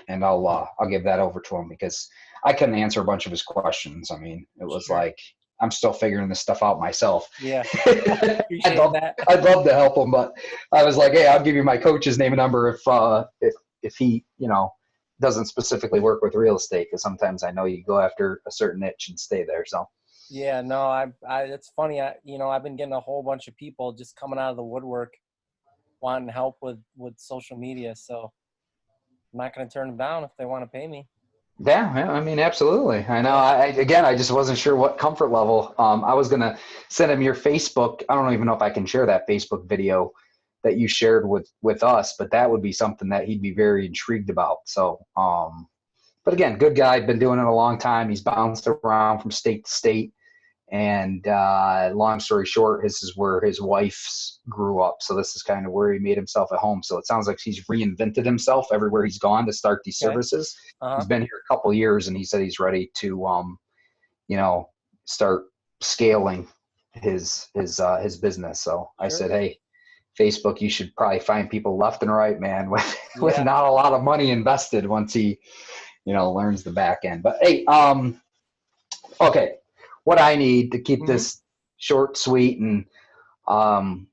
and I'll give that over to him because I couldn't answer a bunch of his questions. I mean, it was Sure. like I'm still figuring this stuff out myself. Yeah. I'd Appreciate love, that. I'd love to help him, but I was like, hey, I'll give you my coach's name and number if he, doesn't specifically work with real estate, because sometimes I know you go after a certain niche and stay there. So Yeah, no, it's funny. I've been getting a whole bunch of people just coming out of the woodwork wanting help with social media. So I'm not going to turn them down if they want to pay me. yeah, I mean, absolutely. I know. Yeah. I just wasn't sure what comfort level. I was gonna send him your Facebook. I don't even know if I can share that Facebook video that you shared with us, but that would be something that he'd be very intrigued about. So, but again, good guy. Been doing it a long time. He's bounced around from state to state. And long story short, this is where his wife's grew up. So this is kind of where he made himself at home. So it sounds like he's reinvented himself everywhere he's gone to start these Okay. services. Uh-huh. He's been here a couple of years, and he said he's ready to, start scaling his business. So I Sure. said, hey, Facebook, you should probably find people left and right, man, with Yeah. not a lot of money invested once he, learns the back end. But hey, okay, what I need to keep Mm-hmm. this short, sweet, and um,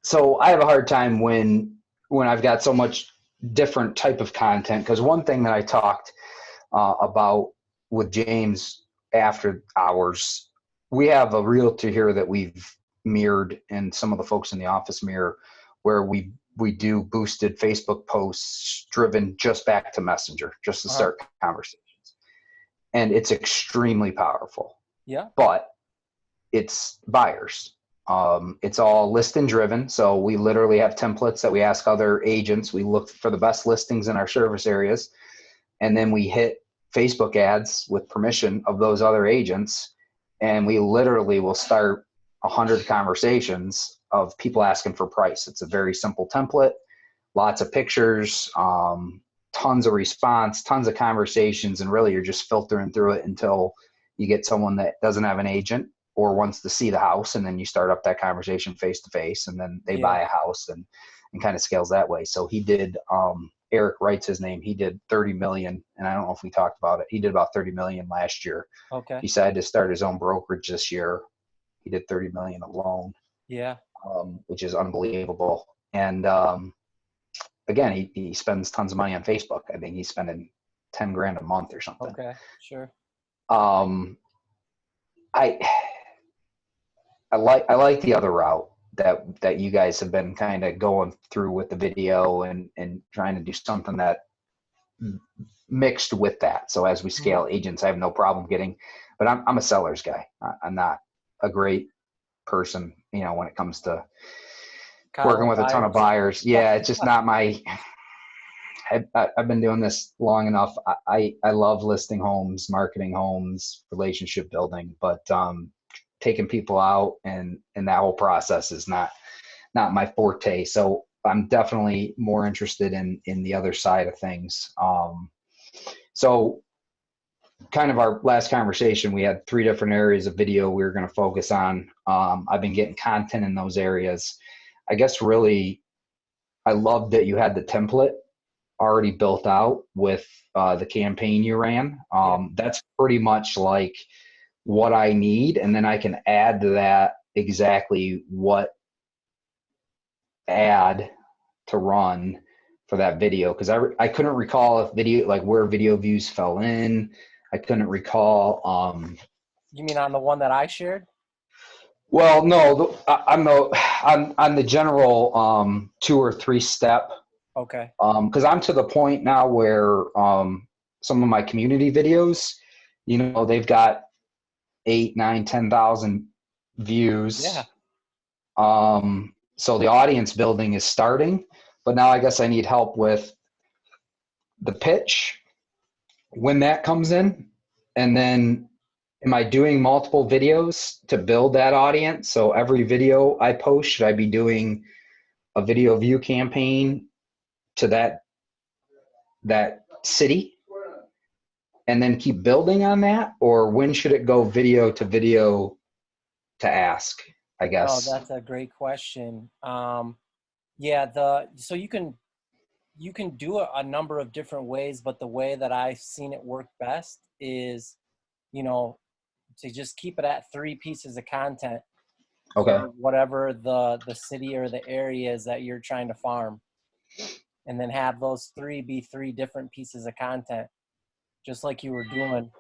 so I have a hard time when I've got so much different type of content. Because one thing that I talked about with James after hours, we have a realtor here that we've mirrored, and some of the folks in the office mirror, where we do boosted Facebook posts driven just back to Messenger, just to Uh-huh. start conversations, and it's extremely powerful. Yeah. But it's buyers. It's all listing driven. So we literally have templates that we ask other agents. We look for the best listings in our service areas, and then we hit Facebook ads with permission of those other agents. And we literally will start 100 conversations of people asking for price. It's a very simple template, lots of pictures, tons of response, tons of conversations. And really, you're just filtering through it until you get someone that doesn't have an agent or wants to see the house, and then you start up that conversation face to face, and then they Yeah. buy a house and kind of scales that way. So he did, Eric Wright's his name. He did 30 million. And I don't know if we talked about it. He did about 30 million last year. Okay. He decided to start his own brokerage this year. He did 30 million alone, Yeah. which is unbelievable. And, again, he spends tons of money on Facebook. I think he's spending 10 grand a month or something. Okay. Sure. Um, I, I like the other route that you guys have been kind of going through with the video and trying to do something that mixed with that. So as we Mm-hmm. scale agents, I have no problem getting, but I'm a seller's guy. I'm not a great person, when it comes to working Coddling with a ton of buyers. buyers. Yeah, it's just not my. I've been doing this long enough. I love listing homes, marketing homes, relationship building, but taking people out and that whole process is not my forte. So I'm definitely more interested in the other side of things. So kind of our last conversation, we had 3 different areas of video we were going to focus on. I've been getting content in those areas. I guess really, I love that you had the template already built out with the campaign you ran. Yeah. That's pretty much like what I need. And then I can add to that exactly what ad to run for that video. Cause I couldn't recall if video, like where video views fell in. I couldn't recall. You mean on the one that I shared? Well, no, on the general 2 or 3 step. Okay. Because I'm to the point now where some of my community videos, they've got 8, 9, 10,000 views. Yeah. So the audience building is starting, but now I guess I need help with the pitch when that comes in. And then am I doing multiple videos to build that audience? So every video I post, should I be doing a video view campaign to that city and then keep building on that? Or when should it go video to ask, I Oh, guess? that's a great question. Yeah, so you can do it a number of different ways, but the way that I've seen it work best is, you know, to just keep it at 3 pieces of content Okay. for whatever the city or the area is that you're trying to farm, and then have those 3 be 3 different pieces of content, just like you were doing,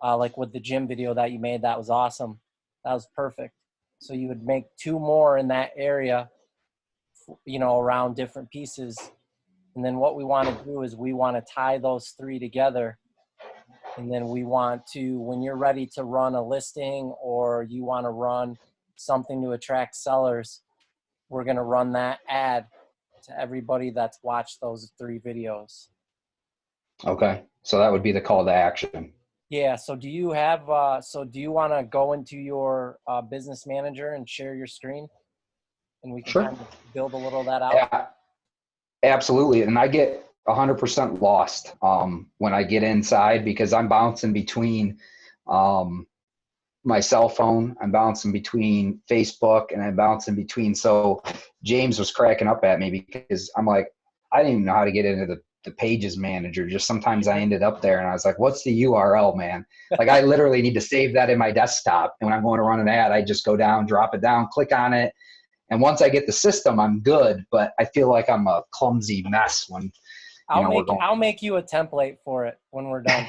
like with the gym video that you made. That was awesome. That was perfect. So you would make 2 more in that area, you know, around different pieces. And then what we want to do is we want to tie those 3 together. And then we want to, when you're ready to run a listing or you want to run something to attract sellers, we're going to run that ad to everybody that's watched those 3 videos. Okay. So that would be the call to action. Yeah. So do you have, so do you want to go into your business manager and share your screen, and we can Sure. kind of build a little of that out? Yeah, absolutely. And I get 100% lost when I get inside because I'm bouncing between my cell phone, I'm bouncing between Facebook, and I'm bouncing between. So James was cracking up at me because I'm like, I didn't even know how to get into the pages manager. Just sometimes I ended up there and I was like, what's the URL, man? Like I literally need to save that in my desktop. And when I'm going to run an ad, I just go down, drop it down, click on it. And once I get the system, I'm good. But I feel like I'm a clumsy mess when, we're going. I'll make you a template for it when we're done.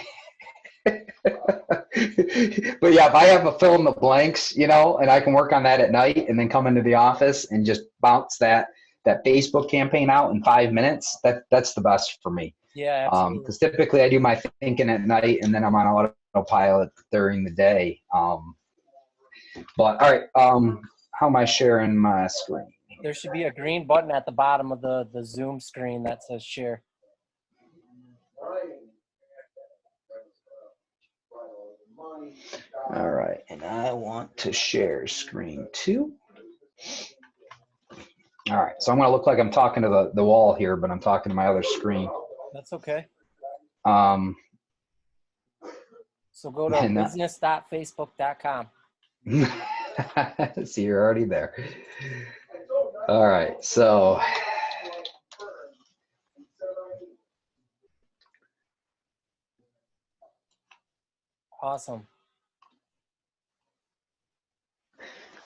But yeah, if I have a fill in the blanks, and I can work on that at night and then come into the office and just bounce that Facebook campaign out in 5 minutes, that's the best for me. Yeah, absolutely. Because typically I do my thinking at night and then I'm on autopilot during the day. But all right, how am I sharing my screen? There should be a green button at the bottom of the Zoom screen that says share. All right, and I want to share screen 2. All right, so I'm going to look like I'm talking to the wall here, but I'm talking to my other screen. That's okay. So go to business.facebook.com. See, you're already there. All right, so Awesome.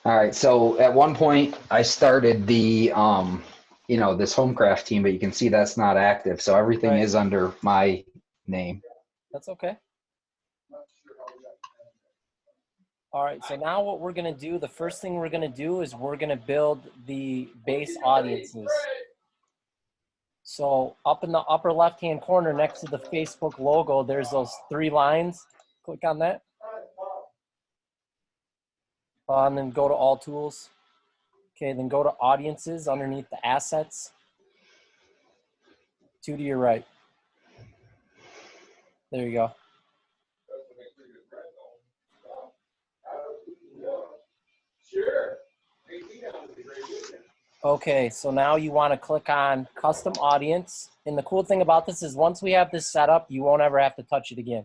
All right, so at one point I started the this Homecraft team, but you can see that's not active, so everything is under my name. That's okay. All right, so now what we're going to do, the first thing we're going to do is we're going to build the base audiences. So up in the upper left-hand corner next to the Facebook logo, there's those 3 lines. Click on that. And then go to all tools. Okay, then go to audiences underneath the assets. 2 to your right. There you go. Okay, so now you want to click on custom audience. And the cool thing about this is once we have this set up, you won't ever have to touch it again.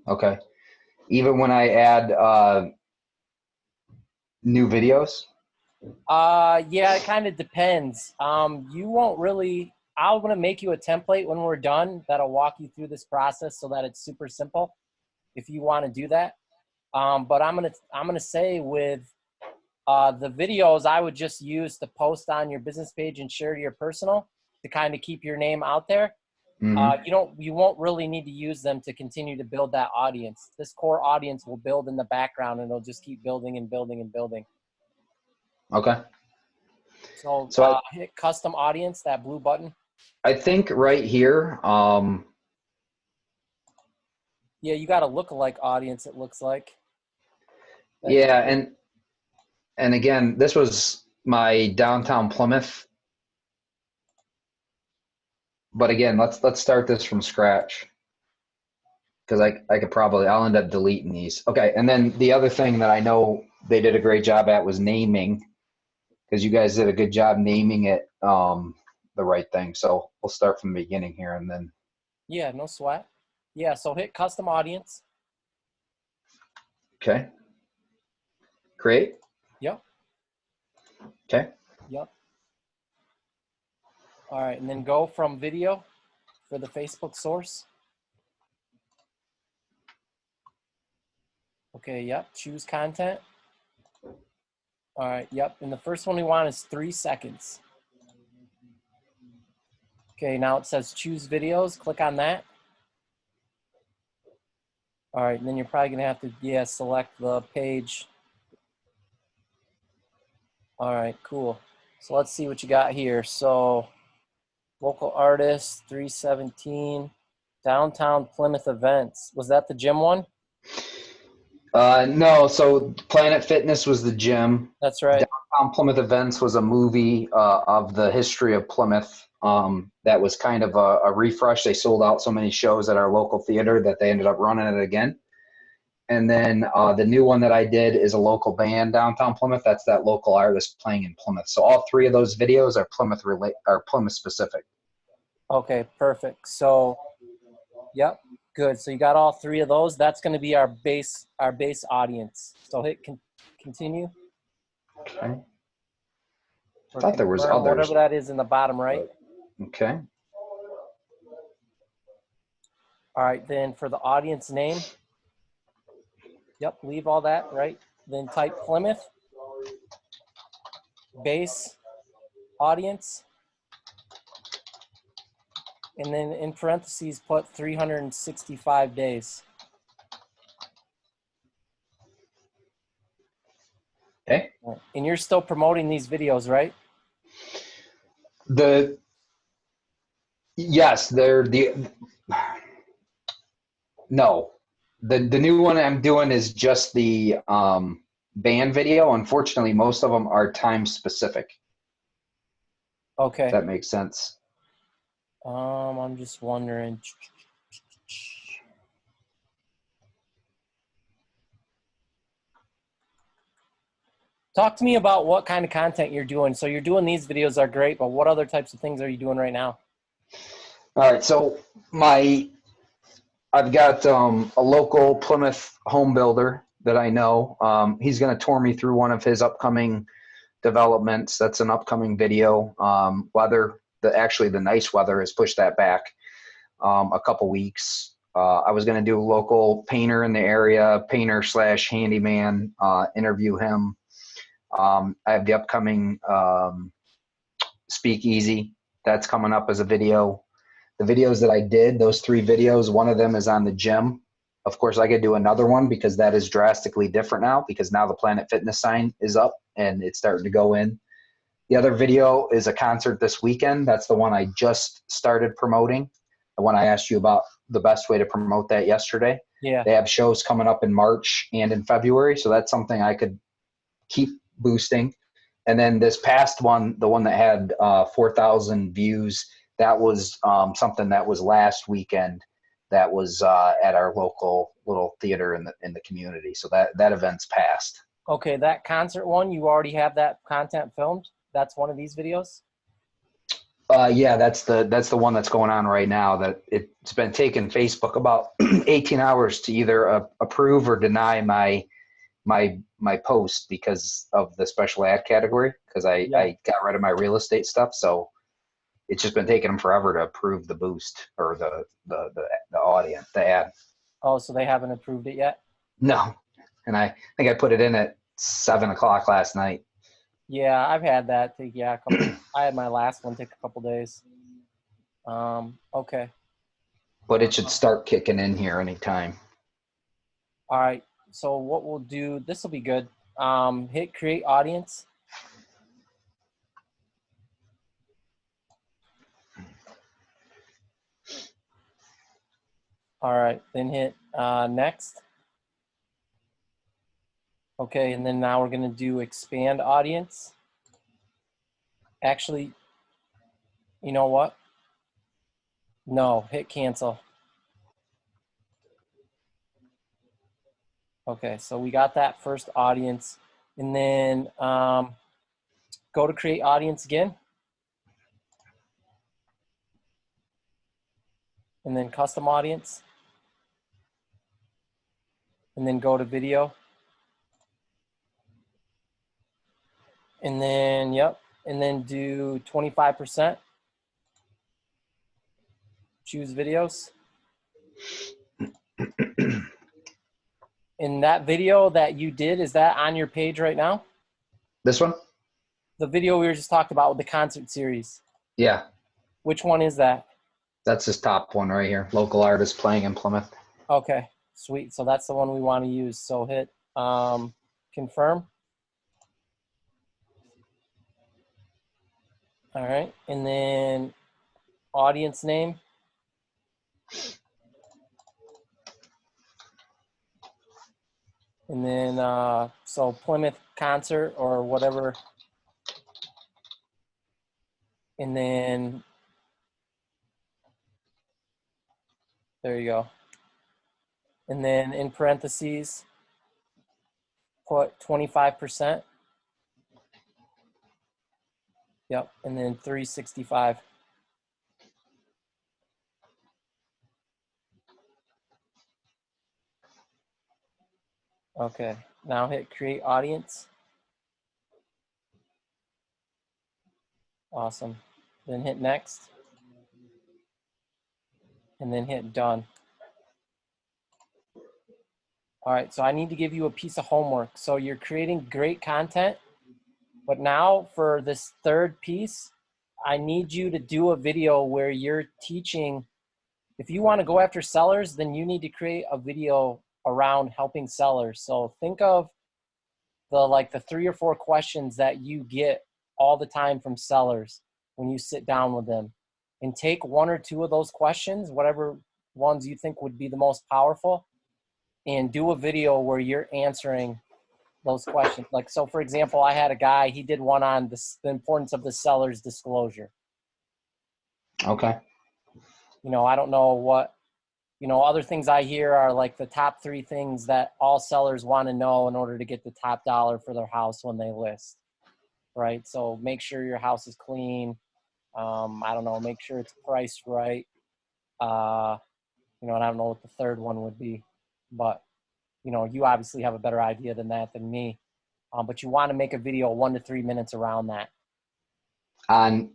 Okay. Even when I add new videos? Yeah, it kind of depends. You won't really, I'm going to make you a template when we're done that'll walk you through this process so that it's super simple if you want to do that. But I'm going to say with the videos, I would just use to post on your business page and share to your personal to kind of keep your name out there. Mm-hmm. You won't really need to use them to continue to build that audience. This core audience will build in the background and it'll just keep building and building and building. Okay. So hit custom audience, that blue button. I think right here. Yeah, you got a lookalike audience, it looks like. Yeah, and again, this was my downtown Plymouth. But again, let's start this from scratch because I'll end up deleting these. Okay, and then the other thing that I know they did a great job at was naming, because you guys did a good job naming it the right thing. So we'll start from the beginning here and then. Yeah, no sweat. Yeah, so hit custom audience. Okay. Create. Yep. Okay. Yep. All right, and then go from video for the Facebook source. Okay, yep, choose content. All right, yep, and the first one we want is 3 seconds. Okay, now it says choose videos, click on that. All right, and then you're probably gonna have to, yeah, select the page. All right, cool. So let's see what you got here. So local artist, 317, downtown Plymouth events. Was that the gym one? No, so Planet Fitness was the gym. That's right. Downtown Plymouth Events was a movie of the history of Plymouth. That was kind of a refresh. They sold out so many shows at our local theater that they ended up running it again. And then the new one that I did is a local band downtown Plymouth. That's that local artist playing in Plymouth. So all 3 of those videos are Plymouth specific. Okay, perfect. So, yep, good. So you got all 3 of those. That's going to be our base audience. So hit continue. Okay. I thought there was others. Whatever that is in the bottom right. Okay. All right, then for the audience name, yep, leave all that, right? Then type Plymouth, base, audience, and then in parentheses put 365 days. Okay. And you're still promoting these videos, right? Yes, they're no. The new one I'm doing is just the band video. Unfortunately, most of them are time specific. Okay. If that makes sense. I'm just wondering. Talk to me about what kind of content you're doing. So you're doing these videos are great, but what other types of things are you doing right now? All right, so I've got a local Plymouth home builder that I know. He's going to tour me through one of his upcoming developments. That's an upcoming video. Actually the nice weather has pushed that back a couple weeks. I was going to do a local painter in the area, painter / handyman, interview him. I have the upcoming speakeasy that's coming up as a video. The videos that I did, those 3 videos, one of them is on the gym. Of course, I could do another one because that is drastically different now because now the Planet Fitness sign is up and it's starting to go in. The other video is a concert this weekend. That's the one I just started promoting. The one I asked you about the best way to promote that yesterday. Yeah. They have shows coming up in March and in February, so that's something I could keep boosting. And then this past one, the one that had 4,000 views, that was something that was last weekend. That was at our local little theater in the community. So that event's passed. Okay, that concert one, you already have that content filmed? That's one of these videos? Yeah, that's the one that's going on right now. That it's been taking Facebook about 18 hours to either approve or deny my post because of the special ad category. Because I got rid of my real estate stuff, so it's just been taking them forever to approve the boost or the audience, the ad. Oh, so they haven't approved it yet? No, and I think I put it in at 7 o'clock last night. Yeah, I've had that. I had my last one take a couple days. Okay. But it should start kicking in here anytime. All right. So what we'll do, this will be good. Hit create audience. All right. Then hit next. Okay. And then now we're going to do expand audience. Actually, you know what? No, hit cancel. Okay, so we got that first audience. And then go to create audience again. And then custom audience. And then go to video. And then, yep. And then do 25%. choose videos. In that video that you did, is that on your page right now? This one? The video we were just talking about with the concert series. Yeah. Which one is that? That's this top one right here. Local artist playing in Plymouth. Okay, sweet. So that's the one we want to use. So hit confirm. All right. And then audience name. And then, so Plymouth concert or whatever. And then, there you go. And then in parentheses, put 25%. Yep. And then 365. Okay. Now hit create audience. Awesome. Then hit next. And then hit done. All right, so I need to give you a piece of homework. So you're creating great content, but now for this third piece, I need you to do a video where you're teaching. If you want to go after sellers, then you need to create a video around helping sellers. So think of the 3 or 4 questions that you get all the time from sellers when you sit down with them, and take 1 or 2 of those questions, whatever ones you think would be the most powerful, and do a video where you're answering those questions. Like, so for example, I had a guy, he did one on the importance of the seller's disclosure. Okay. You know, I don't know what, you know, other things I hear are like the top 3 things that all sellers want to know in order to get the top dollar for their house when they list, right? So make sure your house is clean. I don't know, make sure it's priced right. You know, and I don't know what the third one would be, but you know, you obviously have a better idea than that than me. But you want to make a video 1 to 3 minutes around that. On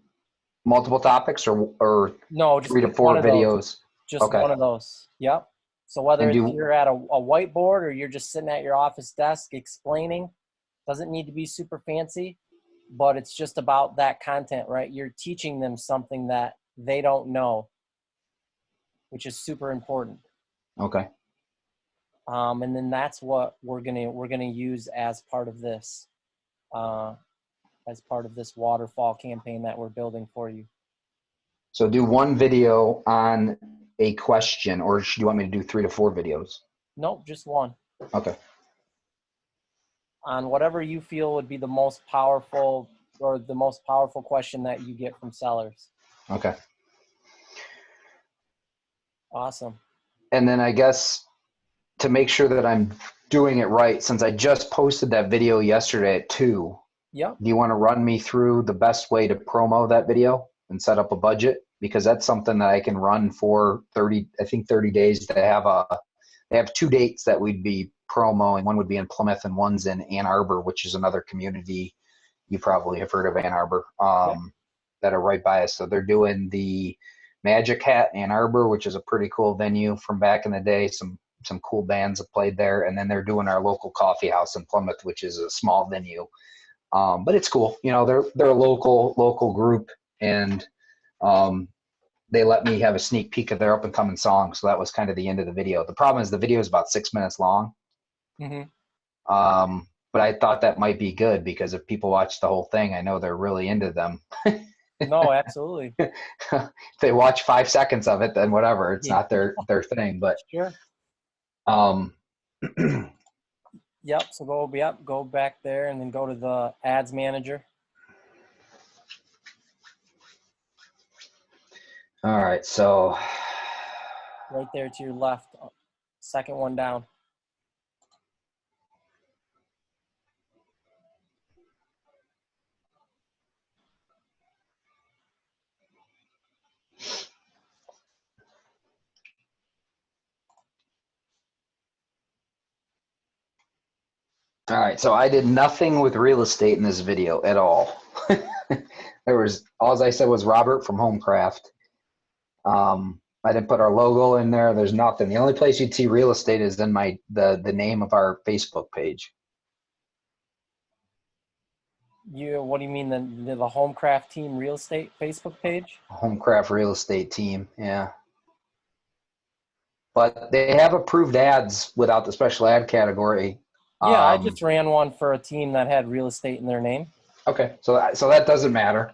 multiple topics or No, just 3 to 4 videos? Just Okay. one of those. Yep. So whether And you're at a whiteboard or you're just sitting at your office desk explaining, doesn't need to be super fancy, but it's just about that content, right? You're teaching them something that they don't know, which is super important. Okay. And then that's what we're gonna use as part of this, waterfall campaign that we're building for you. So do 1 video on a question, or do you want me to do 3 to 4 videos? Nope, just 1. Okay. On whatever you feel would be the most powerful, or the most powerful question that you get from sellers. Okay. Awesome. And then I guess to make sure that I'm doing it right, since I just posted that video yesterday at 2, Yep. do you want to run me through the best way to promo that video and set up a budget? Because that's something that I can run for 30 days. They have 2 dates that we'd be promoing. One would be in Plymouth and one's in Ann Arbor, which is another community. You probably have heard of Ann Arbor, that are right by us. So they're doing the Magic Hat Ann Arbor, which is a pretty cool venue from back in the day. Some cool bands have played there. And then they're doing our local coffee house in Plymouth, which is a small venue. But it's cool. You know, they're a local group, and they let me have a sneak peek of their up and coming song. So that was kind of the end of the video. The problem is the video is about 6 minutes long. Mm-hmm. But I thought that might be good, because if people watch the whole thing, I know they're really into them. No, absolutely. If they watch 5 seconds of it, then whatever, it's not their thing. But Sure. Yep. So go back there and then go to the ads manager. All right. So Right there to your left, second one down. All right, so I did nothing with real estate in this video at all. All I said was Robert from Homecraft. I didn't put our logo in there. There's nothing. The only place you'd see real estate is in the name of our Facebook page. What do you mean the Homecraft Team Real Estate Facebook page? Homecraft Real Estate Team. Yeah. But they have approved ads without the special ad category. Yeah, I just ran one for a team that had real estate in their name. Okay, so that doesn't matter.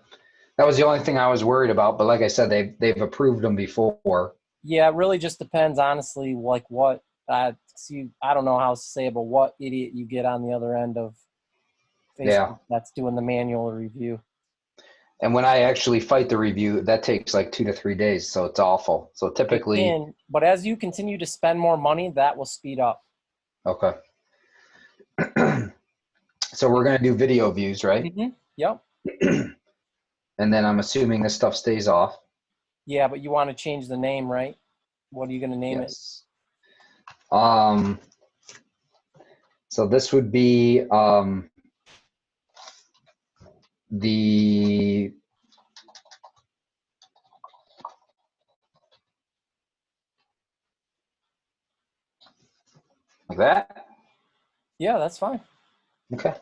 That was the only thing I was worried about. But like I said, they've approved them before. Yeah, it really just depends, honestly, like what I don't know how to say it, but what idiot you get on the other end of Facebook that's doing the manual review. And when I actually fight the review, that takes like 2 to 3 days, so it's awful. So typically, but as you continue to spend more money, that will speed up. Okay. So we're going to do video views, right? Mm-hmm. Yep. And then I'm assuming this stuff stays off. Yeah, but you want to change the name, right? What are you going to name it? So this would be the like that. Yeah, that's fine. Okay.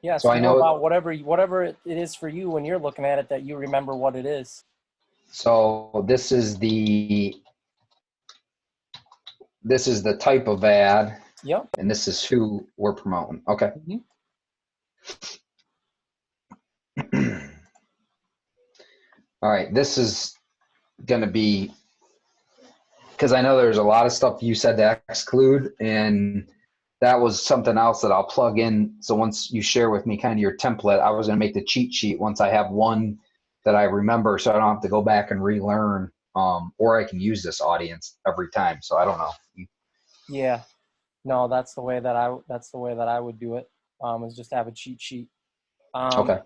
Yeah, so I know about whatever it is for you when you're looking at it, that you remember what it is. So this is the type of ad. Yep. And this is who we're promoting. Okay. Mm-hmm. All right. This is going to be, because I know there's a lot of stuff you said to exclude, and that was something else that I'll plug in. So once you share with me kind of your template, I was going to make the cheat sheet once I have one that I remember, so I don't have to go back and relearn, or I can use this audience every time. So I don't know. Yeah, no, that's the way that I would do it. Is just have a cheat sheet. Okay.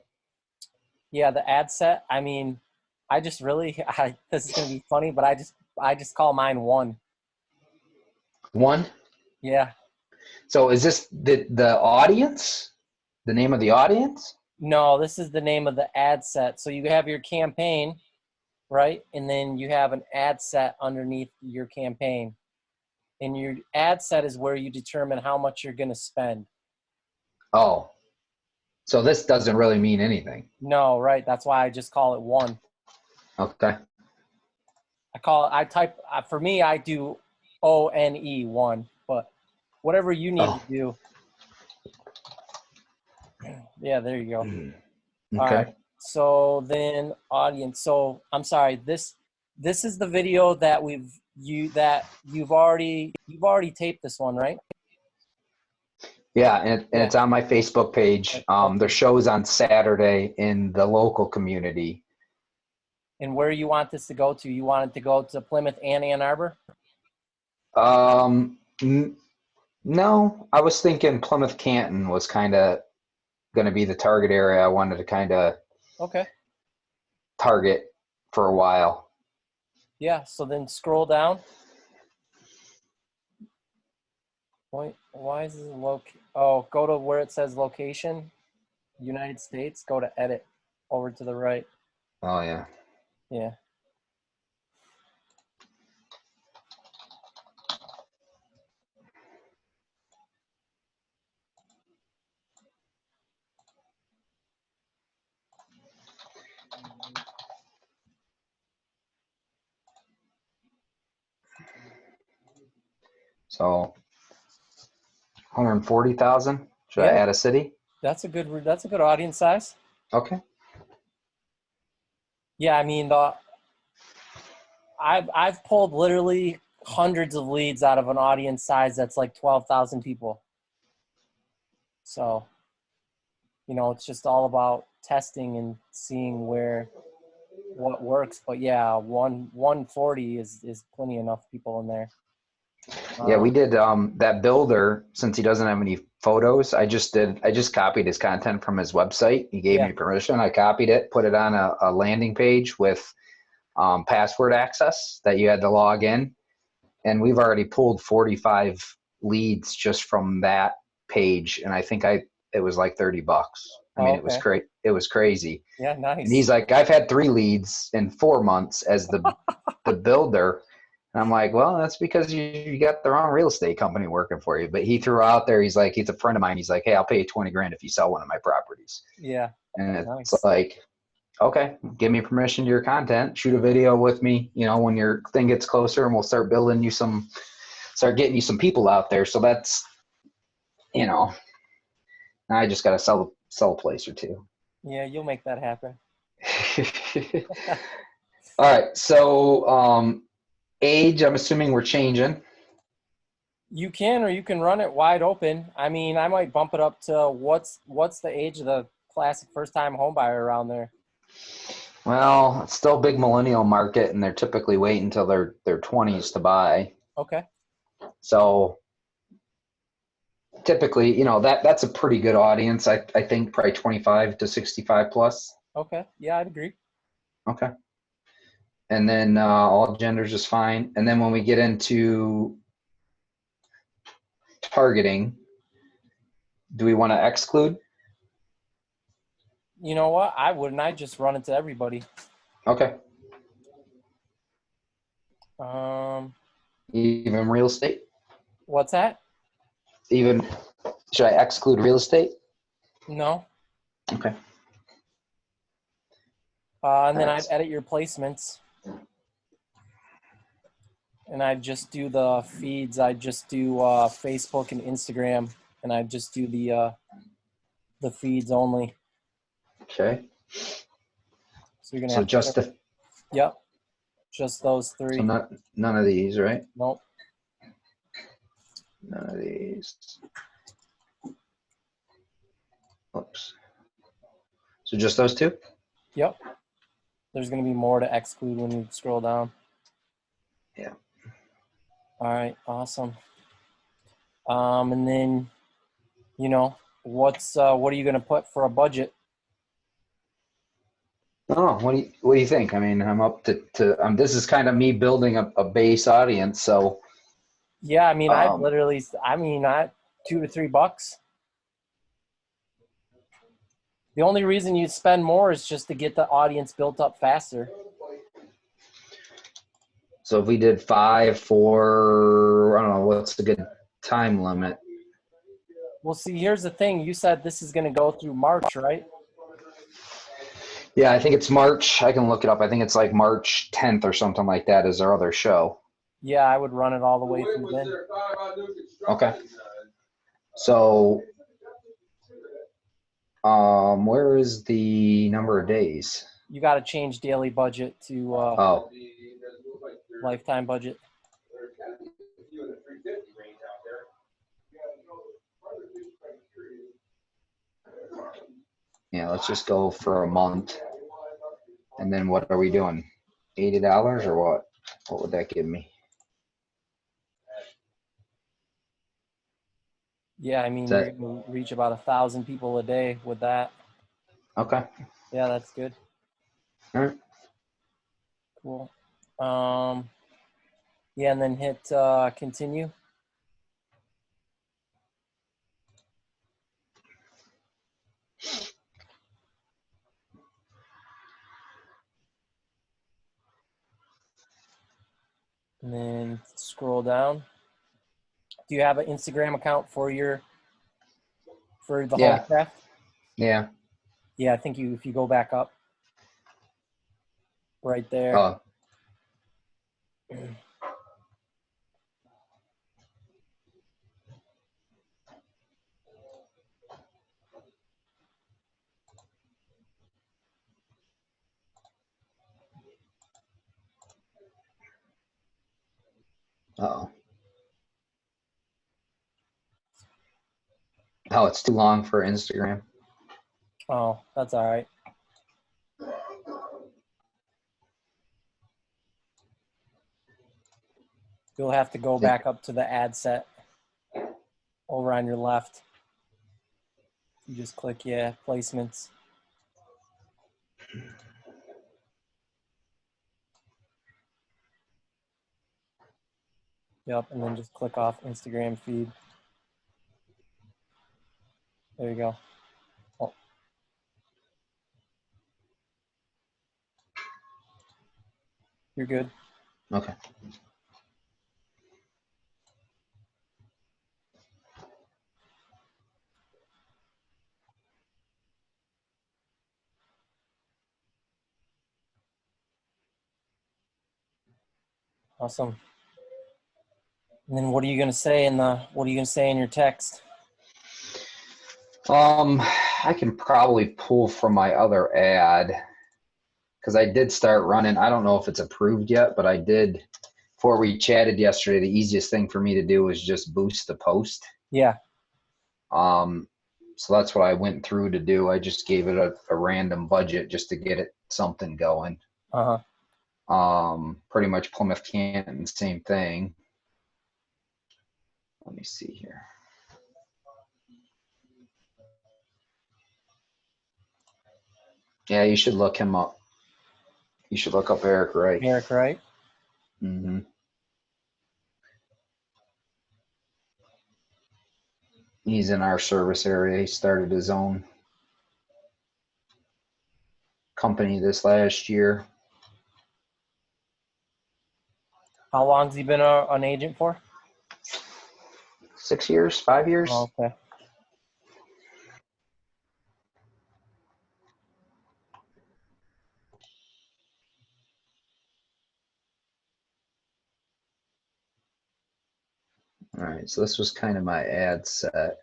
Yeah, the ad set. I mean, I just really, this is going to be funny, but I just call mine one. One? Yeah. So is this the audience? The name of the audience? No, this is the name of the ad set. So you have your campaign, right? And then you have an ad set underneath your campaign. And your ad set is where you determine how much you're going to spend. Oh. So this doesn't really mean anything. No, right. That's why I just call it one. Okay. For me, I do ONE, one, but whatever you need to do. Yeah, there you go. Okay. All right. So then audience. So I'm sorry, this is the video that you've already taped this one, right? Yeah, and it's on my Facebook page. The show's on Saturday in the local community. And where you want this to go to? You want it to go to Plymouth and Ann Arbor? No, I was thinking Plymouth Canton was kind of going to be the target area I wanted to kind of target for a while. Yeah, so then scroll down. Why is this go to where it says location, United States, go to edit over to the right. Oh, yeah. Yeah. So 140,000. Should I add a city? That's a good audience size. Okay. Yeah, I mean I've pulled literally hundreds of leads out of an audience size that's like 12,000 people. So, it's just all about testing and seeing what works. But yeah, 140 is plenty enough people in there. Yeah, we did that builder, since he doesn't have any photos. I just copied his content from his website. He gave me permission. I copied it, put it on a landing page with password access that you had to log in. And we've already pulled 45 leads just from that page. And I think it was like $30. I mean, it was great. It was crazy. Yeah, nice. And he's like, I've had 3 leads in 4 months as the builder. And I'm like, well, that's because you got the wrong real estate company working for you. But he threw out there, he's like, he's a friend of mine. He's like, hey, I'll pay you 20 grand if you sell one of my properties. Yeah. And it's Nice. like, okay, give me permission to your content, shoot a video with me, when your thing gets closer, and we'll start start getting you some people out there. So that's, now I just got to sell a place or two. Yeah, you'll make that happen. All right. So, age, I'm assuming we're changing. You can, or you can run it wide open. I mean, I might bump it up to what's the age of the classic first time home buyer around there? Well, it's still a big millennial market, and they're typically waiting until their 20s to buy. Okay. So typically, that's a pretty good audience. I think probably 25 to 65 plus. Okay. Yeah, I'd agree. Okay. And then all genders is fine. And then when we get into targeting, do we want to exclude? You know what? I wouldn't. I just run it to everybody. Okay. Even real estate? What's that? Even, should I exclude real estate? No. Okay. And then I'd edit your placements. And I'd just do the feeds. I'd just do Facebook and Instagram. And I'd just do the feeds only. Okay. So you're going to So have just to. Yep. Just those three. So none of these, right? Nope. None of these. Oops. So just those two? Yep. There's going to be more to exclude when you scroll down. Yeah. All right. Awesome. And then, what are you going to put for a budget? Oh, what do you think? I mean, I'm up to this is kind of me building a base audience. So Yeah, I mean, I $2 to $3. The only reason you spend more is just to get the audience built up faster. So if we did 5 for, I don't know, what's the good time limit? Well, see, here's the thing. You said this is going to go through March, right? Yeah, I think it's March. I can look it up. I think it's like March 10th or something like that is our other show. Yeah, I would run it all the way through then. Okay. So, where is the number of days? You got to change daily budget to lifetime budget. Yeah, let's just go for a month. And then what are we doing? $80 or what? What would that give me? Yeah, I mean, you're going to reach about 1,000 people a day with that. Okay. Yeah, that's good. All right. Cool. Yeah, and then hit continue. And then scroll down. Do you have an Instagram account for the home craft? Yeah. Yeah, I think if you go back up right there. Oh. Uh-oh. Oh, it's too long for Instagram. Oh, that's all right. You'll have to go back up to the ad set over on your left. You just click, placements. Yep, and then just click off Instagram feed. There you go. Oh. You're good. Okay. Awesome. And then what are you gonna say in your text? I can probably pull from my other ad because I did start running. I don't know if it's approved yet, but I did. Before we chatted yesterday, the easiest thing for me to do was just boost the post. Yeah. So that's what I went through to do. I just gave it a random budget just to get it something going. Pretty much Plymouth Canton, same thing. Let me see here. Yeah, you should look him up. You should look up Eric Wright. Eric Wright. Mm-hmm. He's in our service area. He started his own company this last year. How long's he been an agent for? 6 years, 5 years. Oh, okay. All right, so this was kind of my ad set.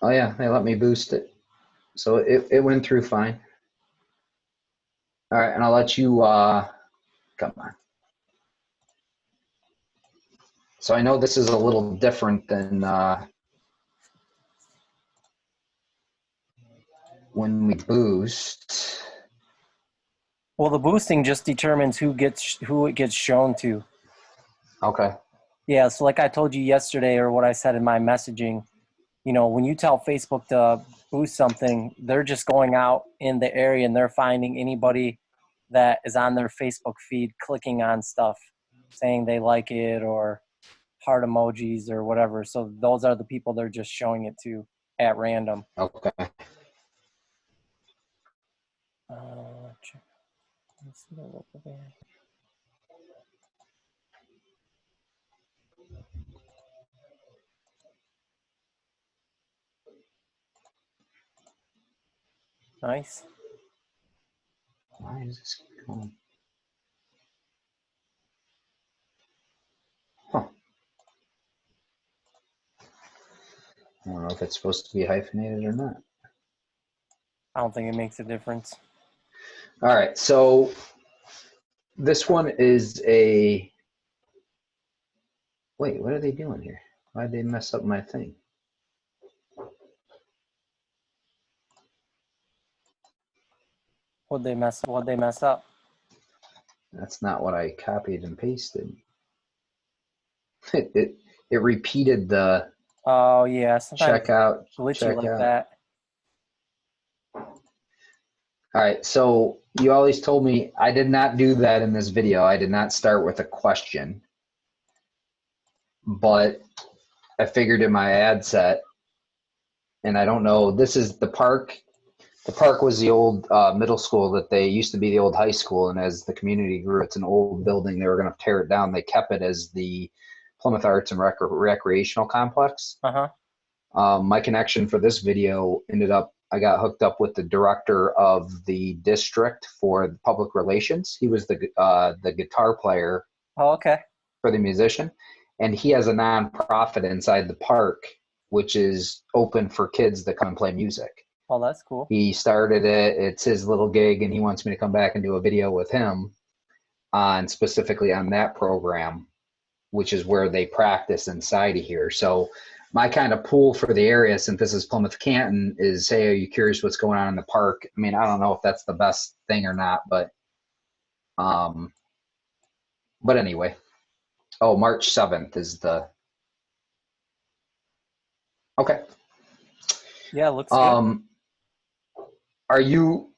Oh yeah, they let me boost it. So it went through fine. All right, and I'll let you, come on. So I know this is a little different than when we boost. Well, the boosting just determines who it gets shown to. Okay. Yeah, so like I told you yesterday, or what I said in my messaging, when you tell Facebook to boost something, they're just going out in the area and they're finding anybody that is on their Facebook feed, clicking on stuff, saying they like it or heart emojis or whatever. So those are the people they're just showing it to at random. Okay. Check. Let's see the local band. Nice. Why is this going? Huh. I don't know if it's supposed to be hyphenated or not. I don't think it makes a difference. All right, so this one is a. Wait, what are they doing here? Why'd they mess up my thing? What'd they mess up? That's not what I copied and pasted. It repeated the Oh yeah, sometimes checkout. glitchy like that. All right, so you always told me I did not do that in this video. I did not start with a question, but I figured in my ad set, and I don't know, this is the park. The park was the old middle school that they used to be the old high school, and as the community grew, it's an old building. They were going to tear it down. They kept it as the Plymouth Arts and Recreational Complex. My connection for this video ended up, I got hooked up with the director of the district for public relations. He was the guitar player. Oh, okay. For the musician, and he has a nonprofit inside the park, which is open for kids that come and play music. Oh, that's cool. He started it. It's his little gig, and he wants me to come back and do a video with him specifically on that program, which is where they practice inside of here. So my kind of pool for the area, since this is Plymouth Canton, is, hey, are you curious what's going on in the park? I mean, I don't know if that's the best thing or not, but anyway. Oh, March 7th is the. Okay. Yeah, looks good. Are you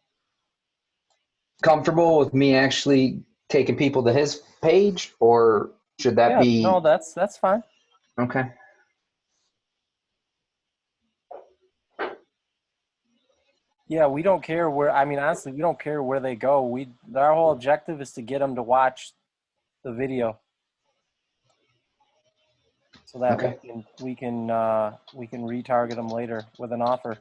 comfortable with me actually taking people to his page, or should that be? No, that's fine. Okay. Yeah, we don't care where. I mean, honestly, we don't care where they go. Our whole objective is to get them to watch the video, so that Okay. we can retarget them later with an offer.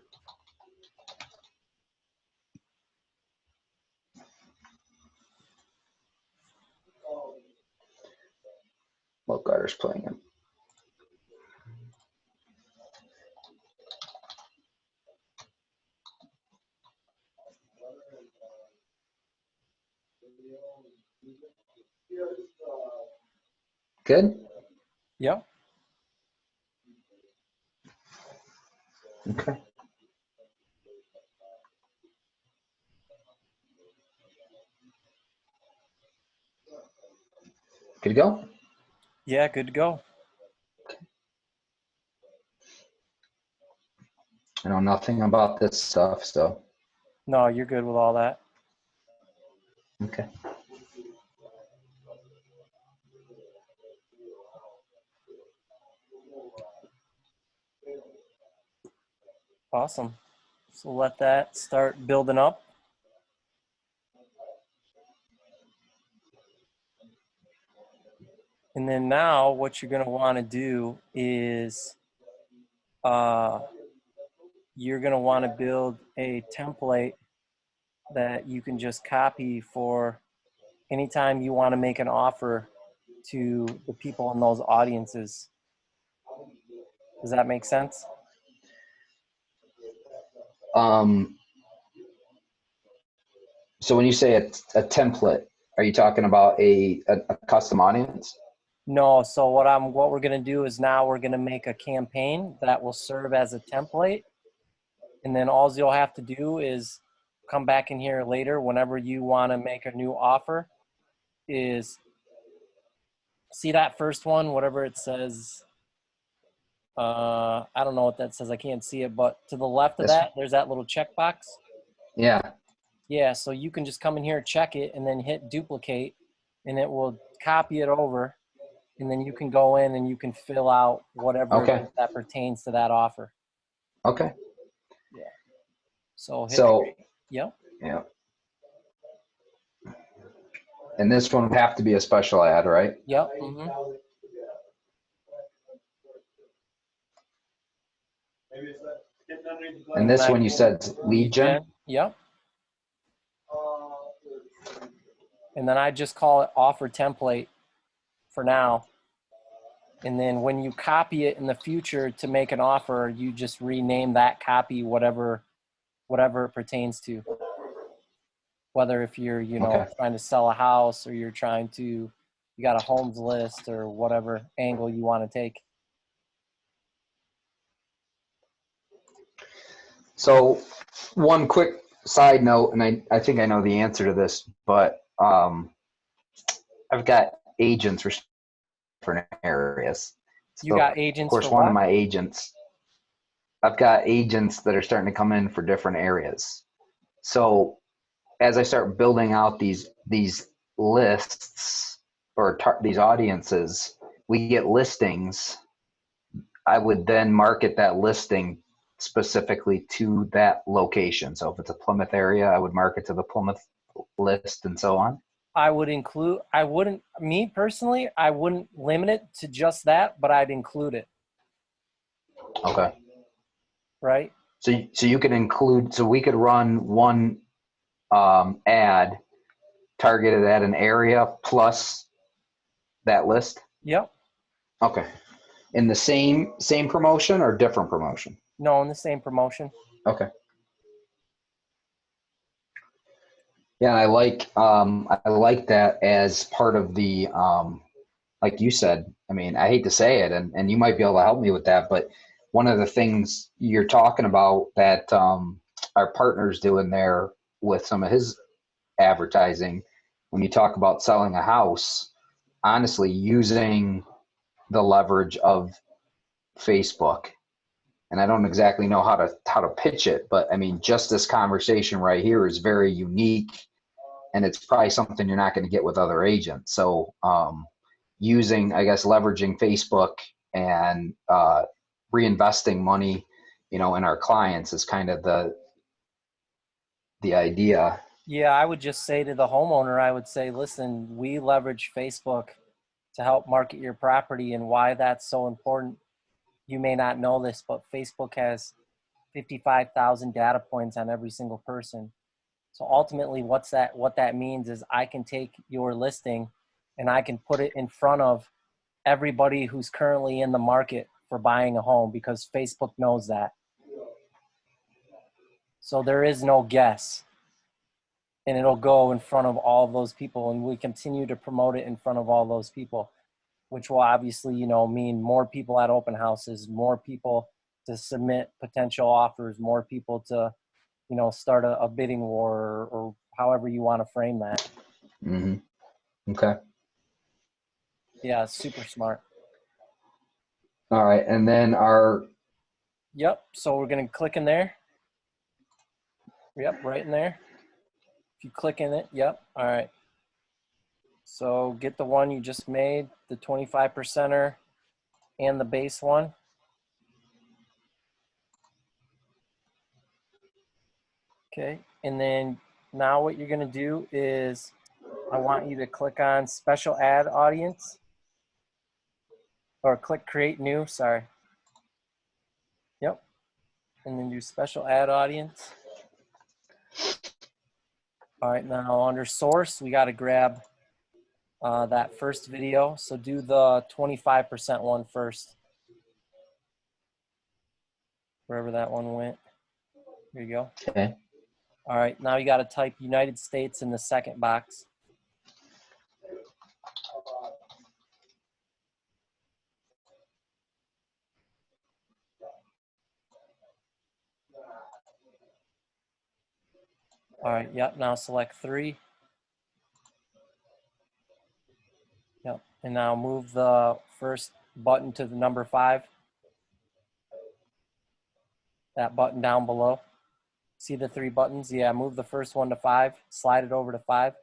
Low Carter's playing him. Good? Yep. Okay. Good to go? Yeah, good to go. I know nothing about this stuff, so No, you're good with all that. okay. Awesome. So let that start building up. And then now what you're going to want to do is you're going to want to build a template that you can just copy for anytime you want to make an offer to the people in those audiences. Does that make sense? So when you say a template, are you talking about a custom audience? No, so what we're going to do is now we're going to make a campaign that will serve as a template. And then all you'll have to do is come back in here later whenever you want to make a new offer is see that first one, whatever it says. I don't know what that says. I can't see it, but to the left of This that, there's that little checkbox. Yeah. Yeah, so you can just come in here, check it, and then hit duplicate, and it will copy it over. And then you can go in and you can fill out whatever it Okay. is that pertains to that offer. Okay. Yeah. So hit, So yep. yeah. And this one would have to be a special ad, right? Yep. Mm-hmm. And this one you said lead gen? Yep. And then I just call it offer template for now. And then when you copy it in the future to make an offer, you just rename that copy whatever it pertains to. Whether if you're, Okay. trying to sell a house or you're you got a homes list or whatever angle you want to take. So one quick side note, and I think I know the answer to this, but I've got agents for different areas. You So got of agents course, for one what? of my agents, I've got agents that are starting to come in for different areas. So as I start building out these lists or these audiences, we get listings. I would then market that listing specifically to that location. So if it's a Plymouth area, I would market to the Plymouth list and so on. I wouldn't, me personally, I wouldn't limit it to just that, but I'd include it. Okay. Right? So you could include, so we could run one ad targeted at an area plus that list. Yep. Okay. In the same promotion or different promotion? No, in the same promotion. Okay. Yeah, I like that as part of the like you said. I mean, I hate to say it, and you might be able to help me with that, but one of the things you're talking about that our partner's doing there with some of his advertising, when you talk about selling a house, honestly, using the leverage of Facebook, and I don't exactly know how to pitch it, but I mean, just this conversation right here is very unique, and it's probably something you're not going to get with other agents. So using, I guess, leveraging Facebook and reinvesting money, in our clients is kind of the idea. Yeah, I would just say to the homeowner, I would say, listen, we leverage Facebook to help market your property, and why that's so important. You may not know this, but Facebook has 55,000 data points on every single person. So ultimately what that means is I can take your listing and I can put it in front of everybody who's currently in the market for buying a home, because Facebook knows that. So there is no guess. And it'll go in front of all of those people, and we continue to promote it in front of all those people, which will obviously, you know, mean more people at open houses, more people to submit potential offers, more people to, you know, start a bidding war, or however you want to frame that. Okay. Yeah, super smart. All right. And then Yep. So we're going to click in there. Yep, right in there. If you click in it, yep. All right. So get the one you just made, the 25%er and the base one. Okay. And then now what you're going to do is I want you to click on special ad audience, or click create new, sorry. Yep. And then do special ad audience. All right, now under source, we got to grab that first video. So do the 25% one first. Wherever that one went. Here you go. okay. All right, now you got to type United States in the second box. All right, yep, now select 3. Yep, and now move the first button to the number 5. That button down below. See the 3 buttons? Yeah, move the first one to 5. Slide it over to 5.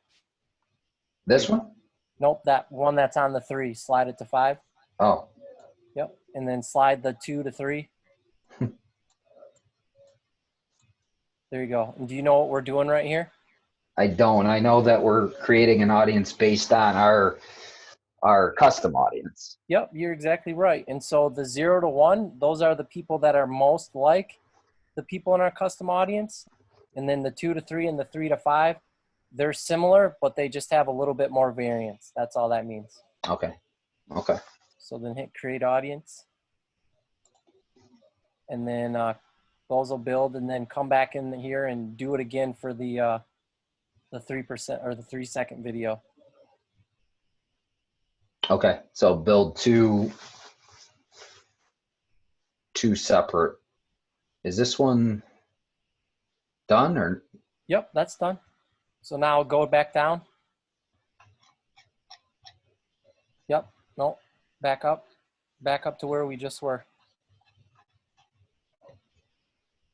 This one? Nope, that one that's on the 3. Slide it to 5. Oh, Yep, and then slide the 2 to 3. There you go. And do you know what we're doing right here? I don't. I know that we're creating an audience based on our custom audience. Yep, you're exactly right. And so the 0 to 1, those are the people that are most like the people in our custom audience. And then the 2 to 3 and the 3 to 5, they're similar, but they just have a little bit more variance. That's all that means. Okay. Okay. So then hit create audience. And then those will build, and then come back in here and do it again for the 3% or the 3-second video. Okay. So build two separate. Is this one done or? Yep, that's done. So now go back down. Yep, no, back up to where we just were.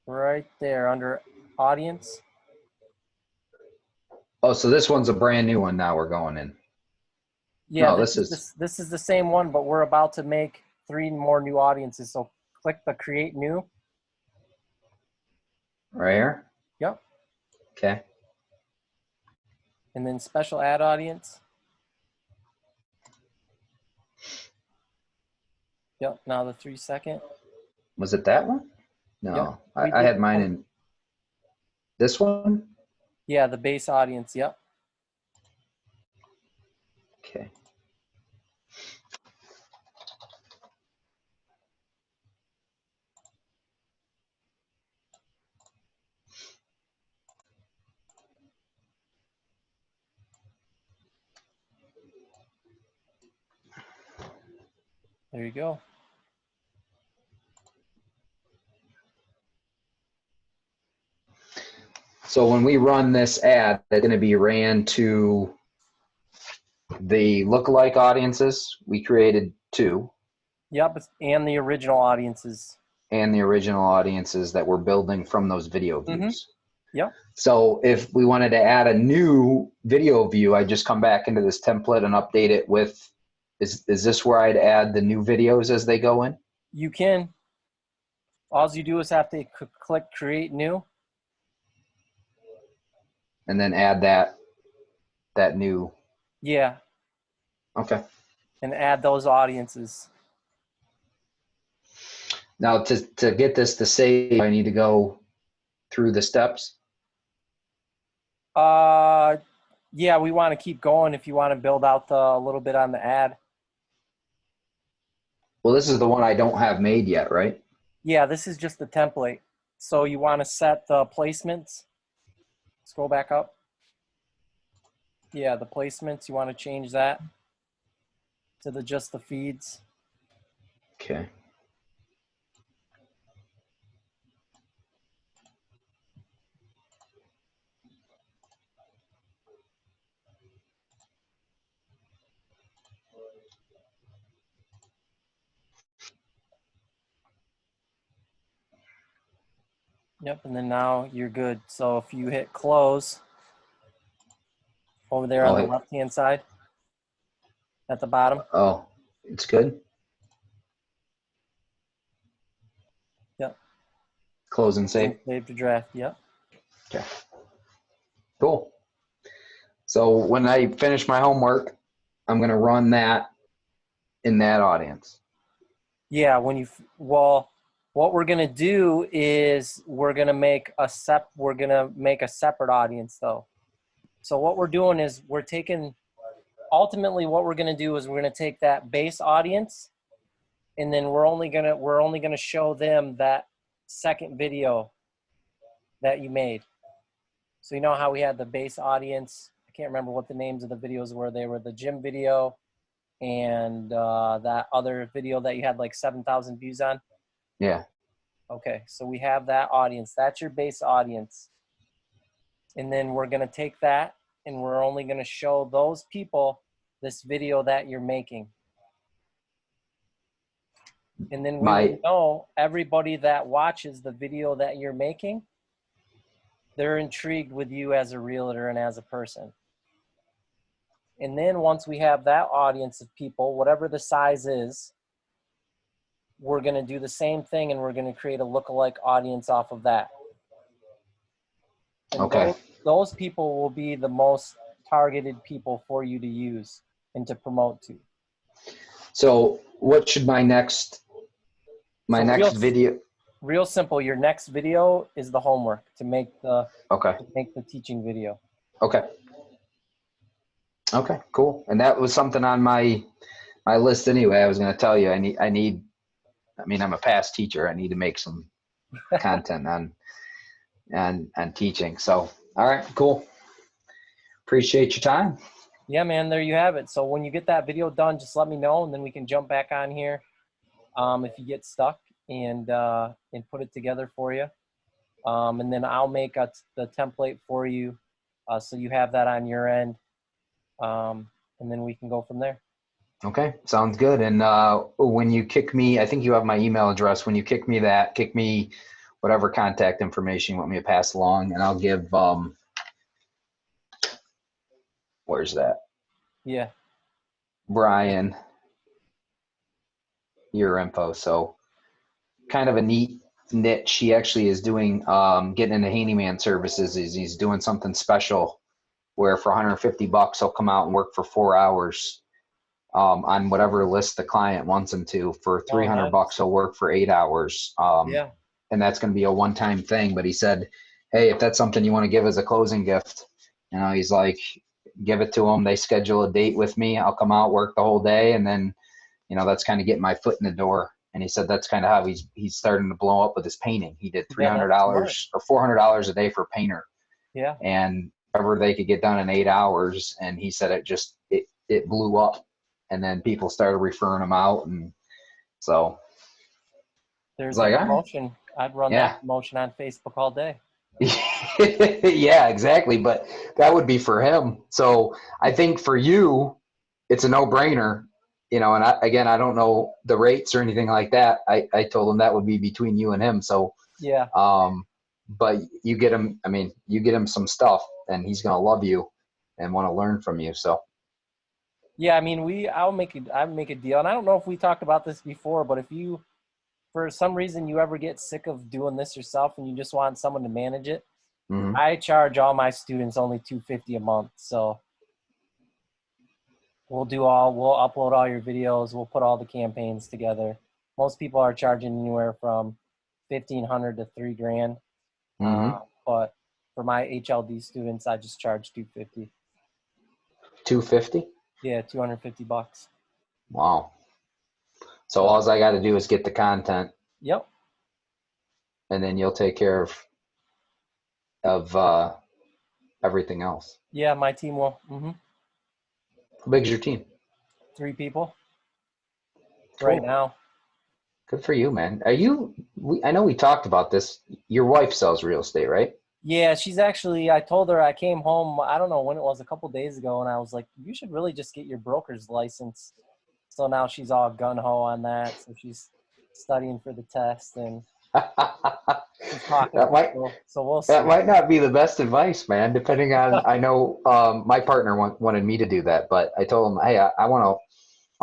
Right there under audience. Oh, so this one's a brand new one now we're going in. Yeah, No, this is the same one, but we're about to make 3 more new audiences. So click the create new. Right here? Yep. Okay. And then special ad audience. Yep, now the 3-second. Was it that one? No, Yep, I had mine in this one. Yeah, the base audience. Yep. Okay. There you go. So when we run this ad, it's going to be ran to the lookalike audiences. We created 2. Yep, and the original audiences. And the original audiences that we're building from those video views. Yep. So if we wanted to add a new video view, I just come back into this template and update it with, is this where I'd add the new videos as they go in? You can. All you do is have to click create new. And then add that new. Yeah. Okay. And add those audiences. Now to get this to save, I need to go through the steps. Yeah, we want to keep going if you want to build out a little bit on the ad. Well, this is the one I don't have made yet, right? Yeah, this is just the template. So you want to set the placements. Scroll back up. Yeah, the placements, you want to change that to just the feeds. Okay. Yep, and then now you're good. So if you hit close over there on Oh, the left-hand side at the bottom. oh, it's good. Yep. Close and save. And save to draft. Yep. Okay. Cool. So when I finish my homework, I'm going to run that in that audience. Yeah, well, what we're gonna do is we're gonna make a separate audience though. So what we're doing is ultimately what we're gonna do is we're gonna take that base audience, and then we're only gonna show them that second video that you made. So you know how we had the base audience? I can't remember what the names of the videos were. They were the gym video and that other video that you had like 7,000 views on. Yeah. Okay, so we have that audience. That's your base audience. And then we're going to take that and we're only going to show those people this video that you're making. And then we will know everybody that watches the video that you're making, they're intrigued with you as a realtor and as a person. And then once we have that audience of people, whatever the size is, we're going to do the same thing and we're going to create a lookalike audience off of that. And Okay. those people will be the most targeted people for you to use and to promote to. So what should my next video? Real simple. Your next video is the homework to make the teaching video. Okay. Okay, cool. And that was something on my list anyway. I was going to tell you, I mean, I'm a past teacher. I need to make some content on teaching. So, all right, cool. Appreciate your time. Yeah, man, there you have it. So when you get that video done, just let me know and then we can jump back on here. If you get stuck and put it together for you. And then I'll make the template for you. So you have that on your end. And then we can go from there. Okay, sounds good. And when you kick me, I think you have my email address. When you kick me whatever contact information you want me to pass along, and I'll give where's that? Yeah. Brian your info. So kind of a neat niche. He actually is doing getting into handyman services. He's doing something special where for $150 he'll come out and work for 4 hours on whatever list the client wants him to. For $300 he'll work for 8 hours. Yeah. And that's going to be a one-time thing. But he said, hey, if that's something you want to give as a closing gift, he's like, give it to them. They schedule a date with me. I'll come out, work the whole day. And then, that's kind of getting my foot in the door. And he said, that's kind of how he's starting to blow up with his painting. He did $300 or $400 a day for a painter. Yeah. And whatever they could get done in 8 hours. And he said it blew up. And then people started referring him out. And so there's a promotion. I'd run that promotion on Facebook all day. Yeah, exactly. But that would be for him. So I think for you, it's a no-brainer, and I don't know the rates or anything like that. I told him that would be between you and him. So yeah. But you get him some stuff and he's going to love you and want to learn from you. So yeah, I mean, I'll make a deal. And I don't know if we talked about this before, but if you, for some reason, you ever get sick of doing this yourself and you just want someone to manage it, mm-hmm. I charge all my students only $250 a month. So we'll upload all your videos. We'll put all the campaigns together. Most people are charging anywhere from $1,500 to $3,000. Mm-hmm. But for my HLD students, I just charge $250. $250? Yeah, $250. Wow. So all I got to do is get the content, Yep. and then you'll take care of everything else. Yeah, my team will. How big's your team? 3 people right Cool. now. Good for you, man. I know we talked about this. Your wife sells real estate, right? Yeah, she's actually, I told her I came home, I don't know when it was, a couple days ago, and I was like, you should really just get your broker's license. So now she's all gung-ho on that. So she's studying for the test and she's talking to That might people. So we'll that see. might not be the best advice, man. Depending on, I know my partner wanted me to do that, but I told him, hey, I want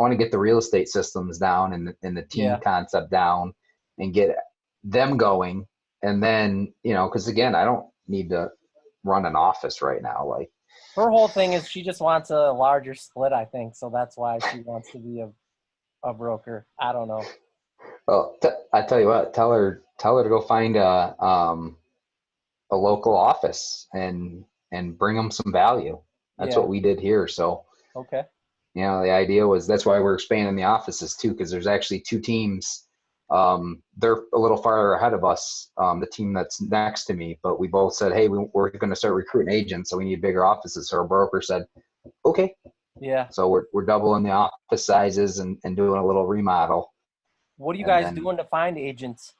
to get the real estate systems down and the team Yeah. concept down and get them going, and then because again, I don't need to run an office right now. Like, Her whole thing is she just wants a larger split, I think. So that's why she wants to be a broker. I don't know. well, I tell you what, tell her to go find a local office and bring them some value. That's Yeah. what we did here. So Okay. the idea was that's why we're expanding the offices too, because there's actually 2 teams. They're a little farther ahead of us, the team that's next to me, but we both said, hey, we're going to start recruiting agents, so we need bigger offices. So our broker said, okay. Yeah. So we're doubling the office sizes and doing a little remodel. What are you And guys then doing to find agents?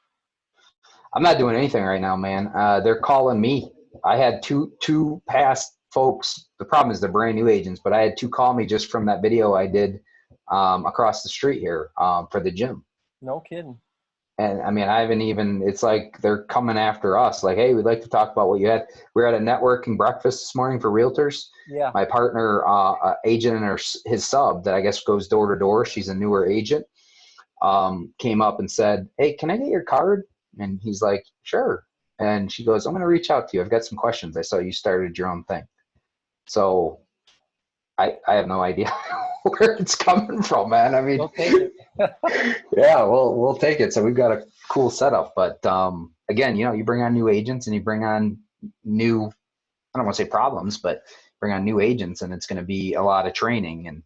I'm not doing anything right now, man. They're calling me. I had two past folks. The problem is they're brand new agents, but I had 2 call me just from that video I did across the street here for the gym. No kidding. And I mean, I haven't even, it's like they're coming after us. Like, hey, we'd like to talk about what you had. We were at a networking breakfast this morning for realtors. Yeah. My partner, agent and his sub that I guess goes door to door, she's a newer agent, came up and said, hey, can I get your card? And he's like, sure. And she goes, I'm going to reach out to you. I've got some questions. I saw you started your own thing. So I have no idea where it's coming from, man. I mean, Go take it. yeah, we'll take it. So we've got a cool setup, but again, you bring on new agents and you bring on new, I don't want to say problems, but bring on new agents, and it's going to be a lot of training, and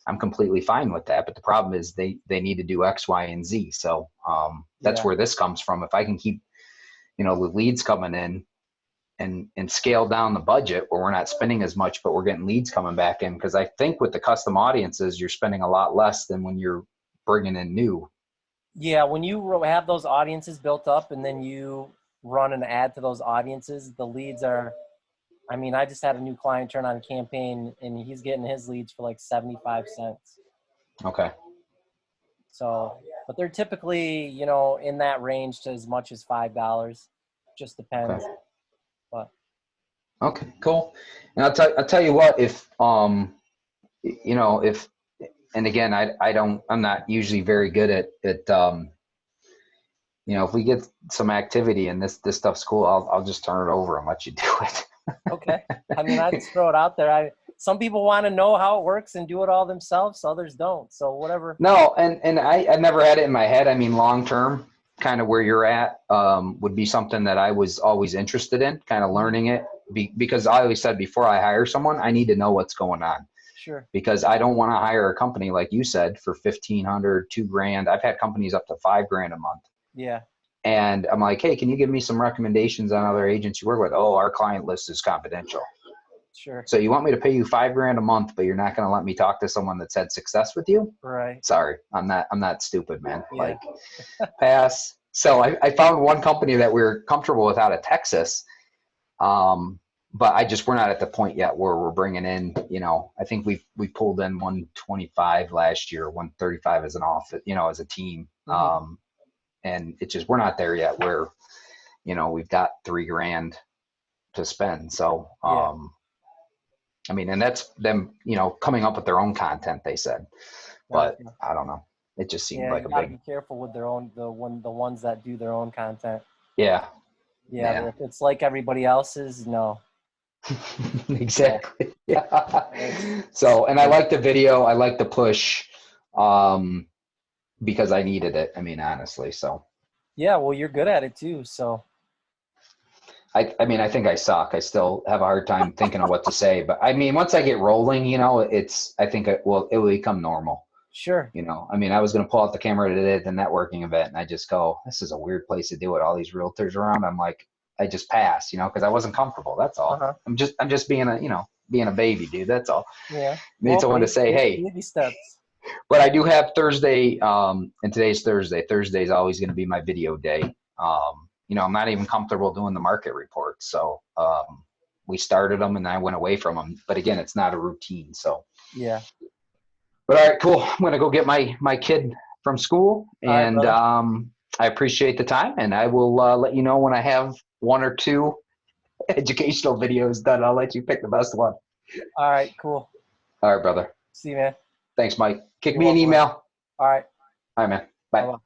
I'm completely fine with that. But the problem is they need to do X, Y, and Z. So that's Yeah. where this comes from. If I can keep, the leads coming in and scale down the budget where we're not spending as much, but we're getting leads coming back in. Because I think with the custom audiences, you're spending a lot less than when you're bringing in new. Yeah, when you have those audiences built up and then you run an ad to those audiences, the leads are, I mean, I just had a new client turn on a campaign and he's getting his leads for like 75 cents. Okay. So, but they're typically, in that range to as much as $5. Just depends. Okay. But Okay, cool. And I'll tell you what, if if, and again, I'm not usually very good at if we get some activity and this stuff's cool, I'll just turn it over and let you do it. okay. I mean, I just throw it out there. Some people want to know how it works and do it all themselves. Others don't. So whatever. No, and I never had it in my head. I mean, long term, kind of where you're at would be something that I was always interested in, kind of learning it, because I always said before I hire someone, I need to know what's going on. Sure. Because I don't want to hire a company like you said for $1,500, $2,000. I've had companies up to $5,000 a month. Yeah. And I'm like, hey, can you give me some recommendations on other agents you work with? Oh, our client list is confidential. Sure. So you want me to pay you $5,000 a month, but you're not going to let me talk to someone that's had success with you? Right. Sorry, I'm not stupid, man. Yeah. Like, pass. So I found one company that we're comfortable with out of Texas. But we're not at the point yet where we're bringing in, I think we pulled in 125 last year, 135 as an office, as a team. Mm-hmm. And it's just, we're not there yet where, we've got $3,000 to spend. So, Yeah. I mean, and that's them, coming up with their own content, they said, but Gotcha. I don't know. It just seemed Yeah, like you a gotta big, be careful with the ones that do their own content. yeah. Yeah, Yeah. if it's like everybody else's, no. Exactly. Yeah. So, and I like the video. I like the push, because I needed it. I mean, honestly. So, Yeah, well, you're good at it too. So I mean, I think I suck. I still have a hard time thinking of what to say, but I mean, once I get rolling, I think it will become normal. Sure. You know, I mean, I was going to pull out the camera today at the networking event, and I just go, this is a weird place to do it. All these realtors around. I'm like, I just passed, you know, because I wasn't comfortable. That's all. Uh-huh. I'm just being a, you know, being a baby, dude. That's all. Yeah. Need Well, someone to say, hey. baby steps. But I do have Thursday, and today's Thursday. Thursday is always going to be my video day. You know, I'm not even comfortable doing the market reports. So we started them and I went away from them. But again, it's not a routine. So Yeah. but all right, cool. I'm going to go get my kid from school, and All right, I appreciate the time, and I will let you know when I have one or two educational videos done. I'll let you pick the best one. all right, cool. All right, brother. See you, man. Thanks, Mike. Kick You're me an welcome, man. email. All right. All right, man. Bye. Bye-bye.